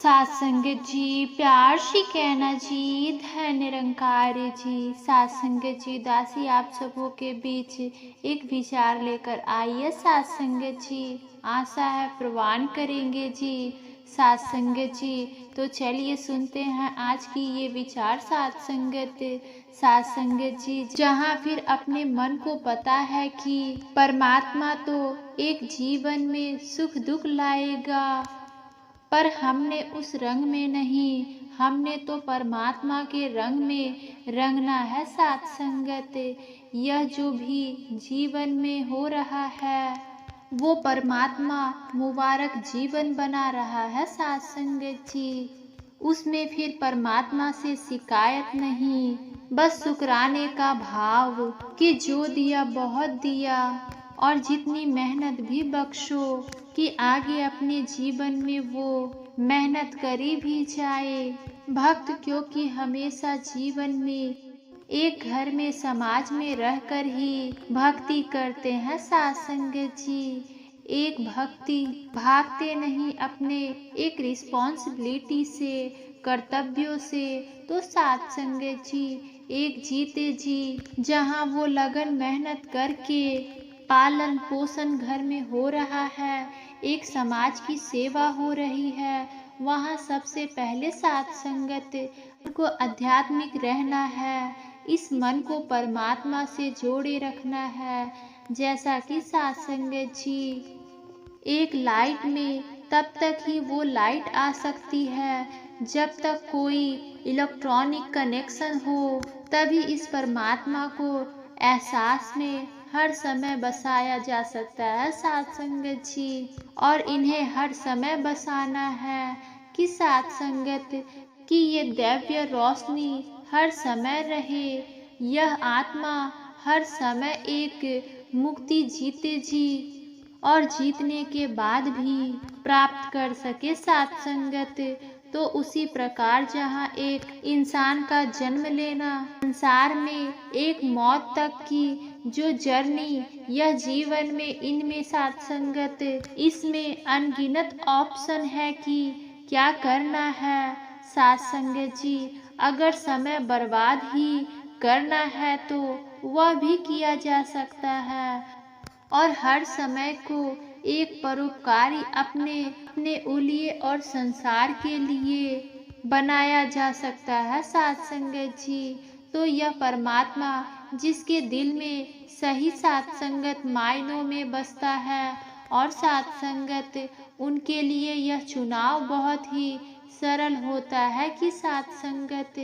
सात संगत जी, प्यार से कहना जी, धन निरंकार जी। सात संगत जी, दासी आप सबों के बीच एक विचार लेकर आइए। सात संगत जी, आशा है प्रवान करेंगे जी। सात संगत जी, तो चलिए सुनते हैं आज की ये विचार। सात संगत जी, जहाँ फिर अपने मन को पता है कि परमात्मा तो एक जीवन में सुख दुख लाएगा, पर हमने उस रंग में नहीं, हमने तो परमात्मा के रंग में रंगना है। सात संगत, यह जो भी जीवन में हो रहा है वो परमात्मा मुबारक जीवन बना रहा है। सात संगत जी, उसमें फिर परमात्मा से शिकायत नहीं, बस शुक्राने का भाव कि जो दिया बहुत दिया और जितनी मेहनत भी बख्शो कि आगे अपने जीवन में वो मेहनत करी भी जाए। भक्त क्योंकि हमेशा जीवन में एक घर में समाज में रहकर ही भक्ति करते हैं। सात संगत जी, एक भक्ति भागते नहीं अपने एक रिस्पॉन्सिबिलिटी से, कर्तव्यों से। तो सात संगत जी, एक जीते जी जहाँ वो लगन मेहनत करके पालन पोषण घर में हो रहा है, एक समाज की सेवा हो रही है, वहाँ सबसे पहले सात संगत को आध्यात्मिक रहना है, इस मन को परमात्मा से जोड़े रखना है। जैसा कि सात संगत जी, एक लाइट में तब तक ही वो लाइट आ सकती है जब तक कोई इलेक्ट्रॉनिक कनेक्शन हो, तभी इस परमात्मा को एहसास में हर समय बसाया जा सकता है। सात संगत जी, और इन्हें हर समय बसाना है कि सात संगत कि ये दिव्य रोशनी हर समय रहे, यह आत्मा हर समय एक मुक्ति जीते जी और जीतने के बाद भी प्राप्त कर सके। सात संगत, तो उसी प्रकार जहाँ एक इंसान का जन्म लेना, संसार में एक मौत तक की जो जर्नी, यह जीवन में इनमें सात संगत, इसमें अनगिनत ऑप्शन है कि क्या करना है। सात संगत जी, अगर समय बर्बाद ही करना है तो वह भी किया जा सकता है, और हर समय को एक परोपकारी अपने लिए और संसार के लिए बनाया जा सकता है। सात संगत जी, तो यह परमात्मा जिसके दिल में सही सात संगत मायनों में बसता है, और सात संगत उनके लिए यह चुनाव बहुत ही सरल होता है कि सात संगत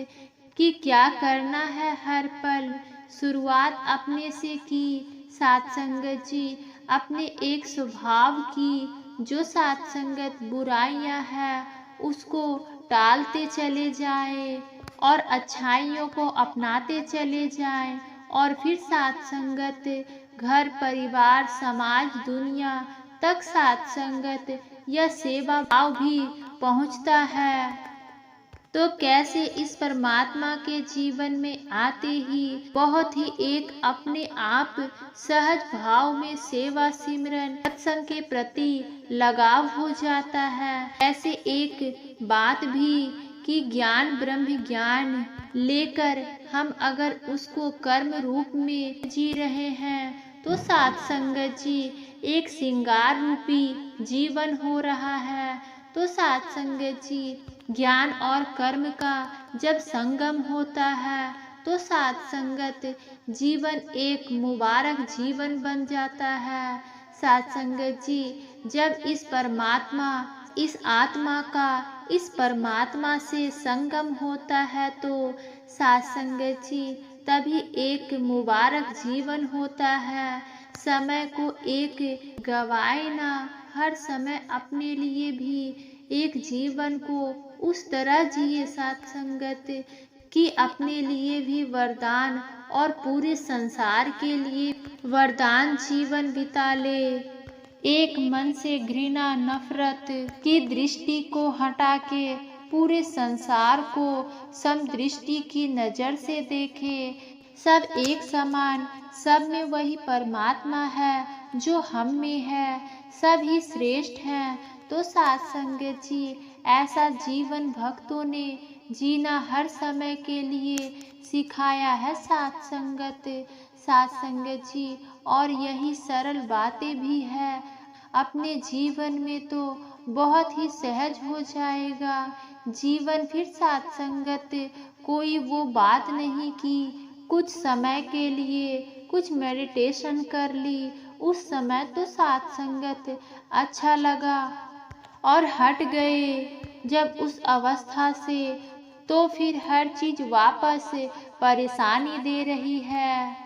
कि क्या करना है हर पल। शुरुआत अपने से की सात संगत जी, अपने एक स्वभाव की जो सात संगत बुराइयां हैं उसको टालते चले जाएं और अच्छाइयों को अपनाते चले जाएं, और फिर सात संगत घर परिवार समाज दुनिया तक सात संगत यह सेवा भाव भी पहुंचता है। तो कैसे इस परमात्मा के जीवन में आते ही बहुत ही एक अपने आप सहज भाव में सेवा सिमरन सत्संग के प्रति लगाव हो जाता है। ऐसे एक बात भी कि ज्ञान ब्रह्म ज्ञान लेकर हम अगर उसको कर्म रूप में जी रहे हैं तो सात संगत जी एक श्रृंगार रूपी जीवन हो रहा है। तो सात संगत जी, ज्ञान और कर्म का जब संगम होता है तो सात संगत जीवन एक मुबारक जीवन बन जाता है। सात संगत जी, जब इस परमात्मा इस आत्मा का इस परमात्मा से संगम होता है तो सात संगत जी तभी एक मुबारक जीवन होता है। समय को एक गवाए ना, हर समय अपने लिए भी एक जीवन को उस तरह जिए सात संगत कि अपने लिए भी वरदान और पूरे संसार के लिए वरदान जीवन बिता ले। एक मन से घृणा नफरत की दृष्टि को हटा के पूरे संसार को समदृष्टि की नजर से देखे। सब एक समान, सब में वही परमात्मा है जो हम में है, सब ही श्रेष्ठ हैं। तो सात संगत जी, ऐसा जीवन भक्तों ने जीना हर समय के लिए सिखाया है साथ संगत जी। और यही सरल बातें भी है, अपने जीवन में तो बहुत ही सहज हो जाएगा जीवन फिर साथ संगत। कोई वो बात नहीं कि कुछ समय के लिए कुछ मेडिटेशन कर ली, उस समय तो साथ संगत अच्छा लगा और हट गए जब उस अवस्था से, तो फिर हर चीज वापस परेशानी दे रही है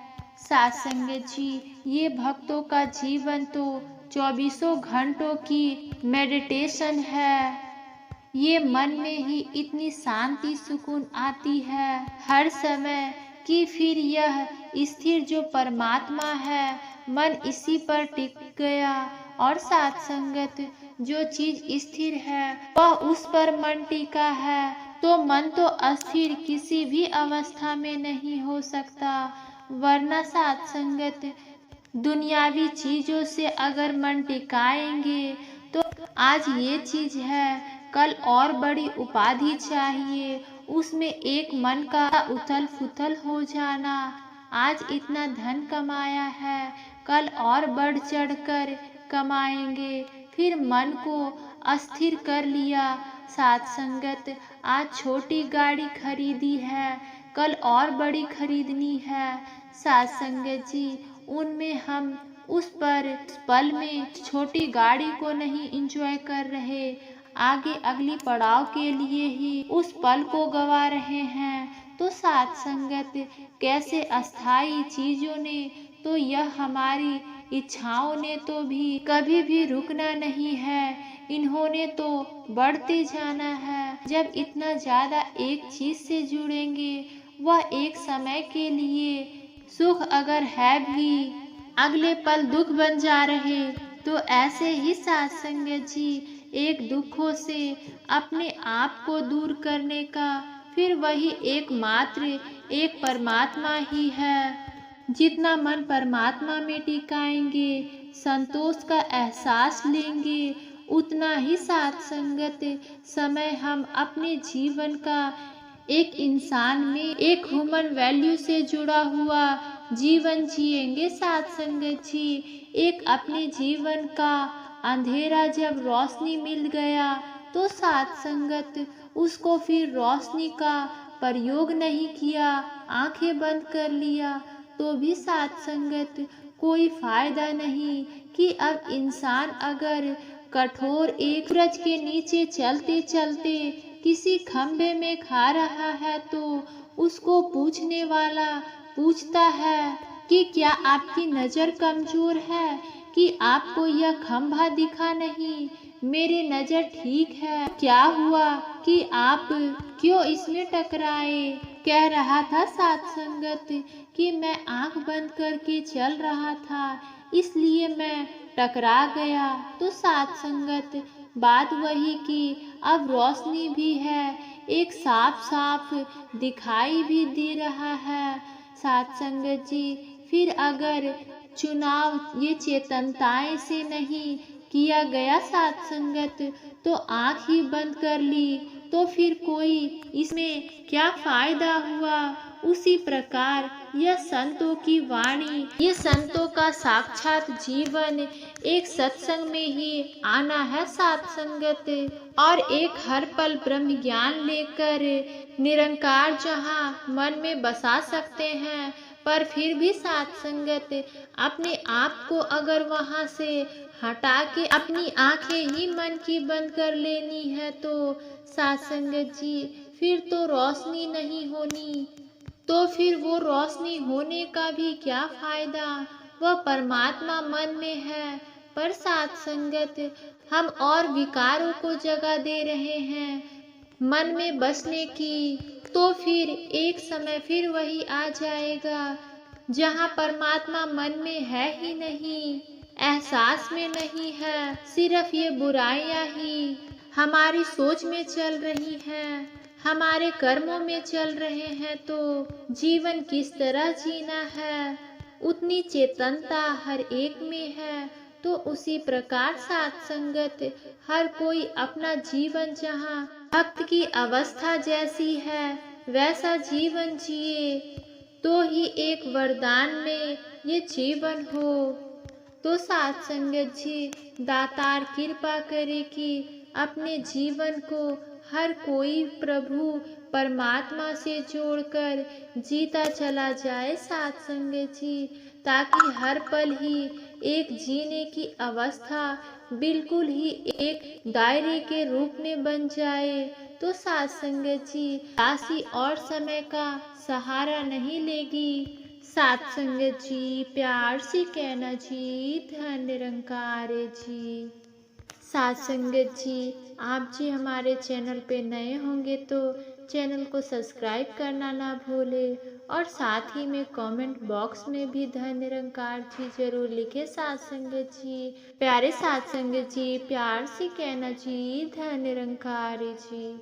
साथ संगत जी। ये भक्तों का जीवन तो 24 घंटों की मेडिटेशन है। ये मन में ही इतनी शांति सुकून आती है हर समय कि फिर यह स्थिर जो परमात्मा है, मन इसी पर टिक गया। और साथ संगत जो चीज स्थिर है वह उस पर मन टिका है, तो मन तो अस्थिर किसी भी अवस्था में नहीं हो सकता। वरना साथ संगत दुनियावी चीजों से अगर मन टिकाएंगे तो आज ये चीज है, कल और बड़ी उपाधि चाहिए, उसमें एक मन का उथल पुथल हो जाना। आज इतना धन कमाया है, कल और बढ़ चढ़ कर कमाएंगे, फिर मन को अस्थिर कर लिया साथ संगत। आज छोटी गाड़ी खरीदी है, कल और बड़ी खरीदनी है साथ संगत जी। उनमें हम उस पल में छोटी गाड़ी को नहीं एंजॉय कर रहे, आगे अगली पड़ाव के लिए ही उस पल को गवा रहे हैं। तो साथ संगत कैसे अस्थाई चीजों ने तो यह हमारी इच्छाओं ने तो भी कभी भी रुकना नहीं है, इन्होंने तो बढ़ते जाना है। जब इतना ज्यादा एक चीज से जुड़ेंगे, वह एक समय के लिए सुख अगर है भी अगले पल दुख बन जा रहे, तो ऐसे ही साथ संगत जी एक दुखों से अपने आप को दूर करने का फिर वही एकमात्र एक परमात्मा ही है। जितना मन परमात्मा में टिकाएंगे, संतोष का एहसास लेंगे, उतना ही साथ संगत समय हम अपने जीवन का एक इंसान में एक ह्यूमन वैल्यू से जुड़ा हुआ जीवन जिएंगे साथ संगत जी। एक अपने जीवन का अंधेरा जब रोशनी मिल गया, तो साथ संगत उसको फिर रोशनी का प्रयोग नहीं किया, आंखें बंद कर लिया, तो भी साथ संगत कोई फायदा नहीं। कि अब इंसान अगर कठोर एक सूरज के नीचे चलते चलते किसी खंबे में खा रहा है, तो उसको पूछने वाला पूछता है कि क्या आपकी नजर कमजोर है कि आपको यह खंभा दिखा नहीं? मेरी नजर ठीक है, क्या हुआ कि आप क्यों इसमें टकराए? कह रहा था साथ संगत कि मैं आंख बंद करके चल रहा था, इसलिए मैं टकरा गया। तो साथ संगत बात वही कि अब रोशनी भी है, एक साफ साफ दिखाई भी दे रहा है साथ संगत जी। फिर अगर चुनाव ये चेतनताएं से नहीं किया गया साथ संगत, तो आंख ही बंद कर ली, तो फिर कोई इसमें क्या फायदा हुआ? उसी प्रकार यह संतों की वाणी, ये संतों का साक्षात जीवन एक सत्संग में ही आना है साथ संगत। और एक हर पल ब्रह्म ज्ञान लेकर निरंकार जहाँ मन में बसा सकते हैं, पर फिर भी साथ संगत अपने आप को अगर वहाँ से हटा के अपनी आंखें ही मन की बंद कर लेनी है, तो साथ संगत जी फिर तो रोशनी नहीं होनी, तो फिर वो रोशनी होने का भी क्या फायदा? वह परमात्मा मन में है, पर साथ संगत हम और विकारों को जगह दे रहे हैं मन में बसने की। तो फिर एक समय फिर वही आ जाएगा जहाँ परमात्मा मन में है ही नहीं, एहसास में नहीं है, सिर्फ ये बुराइयां ही हमारी सोच में चल रही हैं, हमारे कर्मों में चल रहे हैं। तो जीवन किस तरह जीना है, उतनी चेतनता हर एक में है, तो उसी प्रकार सात संगत हर कोई अपना जीवन जहाँ भक्त की अवस्था जैसी है वैसा जीवन जिए, तो ही एक वरदान में ये जीवन हो। तो सात संगत जी दातार कृपा करे कि अपने जीवन को हर कोई प्रभु परमात्मा से जोड़कर जीता चला जाए सात संगत जी, ताकि हर पल ही एक जीने की अवस्था बिल्कुल ही एक दायरे के रूप में बन जाए। तो सात संगत जी राशि और समय का सहारा नहीं लेगी। सात संगत जी प्यार से कहना जी, धन निरंकार जी। सात संगत जी आप जी हमारे चैनल पे नए होंगे तो चैनल को सब्सक्राइब करना ना भूले, और साथ ही में कमेंट बॉक्स में भी धन निरंकार जी जरूर लिखे सात संगत जी। प्यारे सात संगत जी प्यार से कहना जी, धन निरंकार जी।